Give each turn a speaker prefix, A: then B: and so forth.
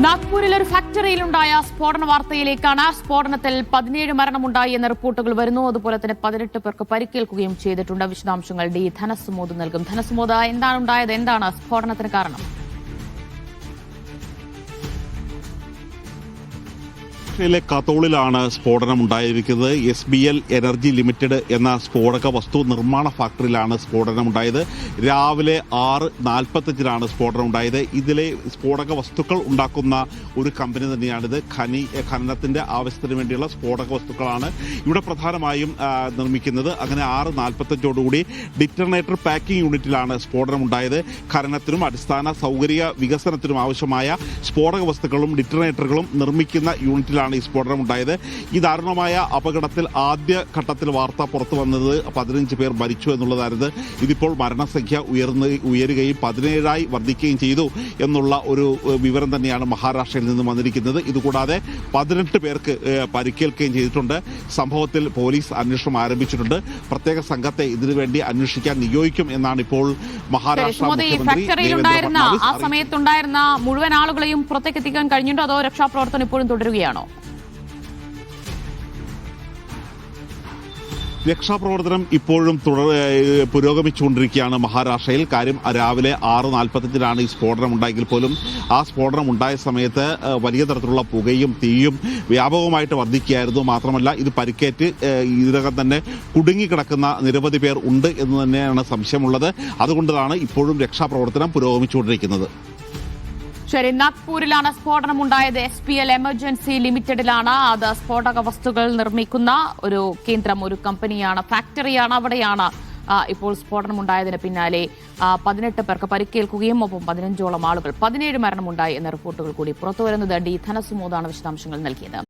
A: നാഗ്പൂരിൽ ഒരു ഫാക്ടറിയിലുണ്ടായ സ്ഫോടന വാർത്തയിലേക്കാണ്. സ്ഫോടനത്തിൽ 17 മരണമുണ്ടായി എന്ന റിപ്പോർട്ടുകൾ വരുന്നു. അതുപോലെ തന്നെ 18 പേർക്ക് പരിക്കേൽക്കുകയും ചെയ്തിട്ടുണ്ട്. വിശദാംശങ്ങൾ ഡി ധനസുമോദ് നൽകും. ധനസുമോദ്, എന്താണ് ഉണ്ടായത്? എന്താണ് സ്ഫോടനത്തിന് കാരണം?
B: ിലെ കത്തോളിലാണ് സ്ഫോടനം ഉണ്ടായിരിക്കുന്നത്. SBL എനർജി ലിമിറ്റഡ് എന്ന സ്ഫോടക വസ്തു നിർമ്മാണ ഫാക്ടറിയിലാണ് സ്ഫോടനം ഉണ്ടായത്. രാവിലെ 6:45 സ്ഫോടനം ഉണ്ടായത്. ഇതിലെ സ്ഫോടക വസ്തുക്കൾ ഉണ്ടാക്കുന്ന ഒരു കമ്പനി തന്നെയാണിത്. ഖനനത്തിന്റെ ആവശ്യത്തിന് വേണ്ടിയുള്ള സ്ഫോടക വസ്തുക്കളാണ് ഇവിടെ പ്രധാനമായും നിർമ്മിക്കുന്നത്. അങ്ങനെ 6:45 ഡിറ്റർനേറ്റർ പാക്കിംഗ് യൂണിറ്റിലാണ് സ്ഫോടനം ഉണ്ടായത്. ഖനനത്തിനും അടിസ്ഥാന സൗകര്യ വികസനത്തിനും ആവശ്യമായ സ്ഫോടക വസ്തുക്കളും ഡിറ്റർനേറ്ററുകളും നിർമ്മിക്കുന്ന യൂണിറ്റിലാണ് ഈ സ്ഫോടനം ഉണ്ടായത്. ഈ ദാരുണമായ അപകടത്തിൽ ആദ്യ ഘട്ടത്തിൽ വാർത്ത പുറത്തു വന്നത് 15 പേർ മരിച്ചു എന്നുള്ളതായിരുന്നു. ഇതിപ്പോൾ മരണസംഖ്യ ഉയരുകയും 17ആയി വർദ്ധിക്കുകയും ചെയ്തു എന്നുള്ള ഒരു വിവരം തന്നെയാണ് മഹാരാഷ്ട്രയിൽ നിന്ന് വന്നിരിക്കുന്നത്. ഇതുകൂടാതെ 18 പേർക്ക് പരിക്കേൽക്കുകയും ചെയ്തിട്ടുണ്ട്. സംഭവത്തിൽ പോലീസ് അന്വേഷണം ആരംഭിച്ചിട്ടുണ്ട്. പ്രത്യേക സംഘത്തെ ഇതിനുവേണ്ടി അന്വേഷിക്കാൻ നിയോഗിക്കും എന്നാണ് ഇപ്പോൾ മഹാരാഷ്ട്ര
A: മുഖ്യമന്ത്രി. ആ സമയത്തുണ്ടായിരുന്ന മുഴുവൻ ആളുകളെയും പുറത്തേക്കെത്തിക്കാൻ കഴിഞ്ഞിട്ടുണ്ടോ, അതോ രക്ഷാപ്രവർത്തനം ഇപ്പോഴും തുടരുകയാണോ?
B: രക്ഷാപ്രവർത്തനം ഇപ്പോഴും പുരോഗമിച്ചുകൊണ്ടിരിക്കുകയാണ് മഹാരാഷ്ട്രയിൽ. കാര്യം രാവിലെ 6:45 ഈ സ്ഫോടനം ഉണ്ടായെങ്കിൽ പോലും ആ സ്ഫോടനം ഉണ്ടായ സമയത്ത് വലിയ തരത്തിലുള്ള പുകയും തീയും വ്യാപകമായിട്ട് വർദ്ധിക്കുകയായിരുന്നു. മാത്രമല്ല ഇത് പരിക്കേറ്റ് ഇതിനകം തന്നെ കുടുങ്ങിക്കിടക്കുന്ന നിരവധി പേർ ഉണ്ട് എന്ന് തന്നെയാണ് സംശയമുള്ളത്. അതുകൊണ്ടാണ് ഇപ്പോഴും രക്ഷാപ്രവർത്തനം പുരോഗമിച്ചുകൊണ്ടിരിക്കുന്നത്.
A: ശരി, നാഗ്പൂരിലാണ് സ്ഫോടനം ഉണ്ടായത്. SBL എമർജൻസി ലിമിറ്റഡിലാണ്. അത് സ്ഫോടക വസ്തുക്കൾ നിർമ്മിക്കുന്ന ഒരു കേന്ദ്രം, ഒരു കമ്പനിയാണ്, ഫാക്ടറിയാണ്. അവിടെയാണ് ഇപ്പോൾ സ്ഫോടനം ഉണ്ടായതിന് പിന്നാലെ 18 പേർക്ക് പരിക്കേൽക്കുകയും ഒപ്പം 15ഓളം ആളുകൾ 17 മരണമുണ്ടായി എന്ന റിപ്പോർട്ടുകൾ കൂടി പുറത്തുവരുന്നത്. ഡി ധനസുമോദാണ് വിശദാംശങ്ങൾ നൽകിയത്.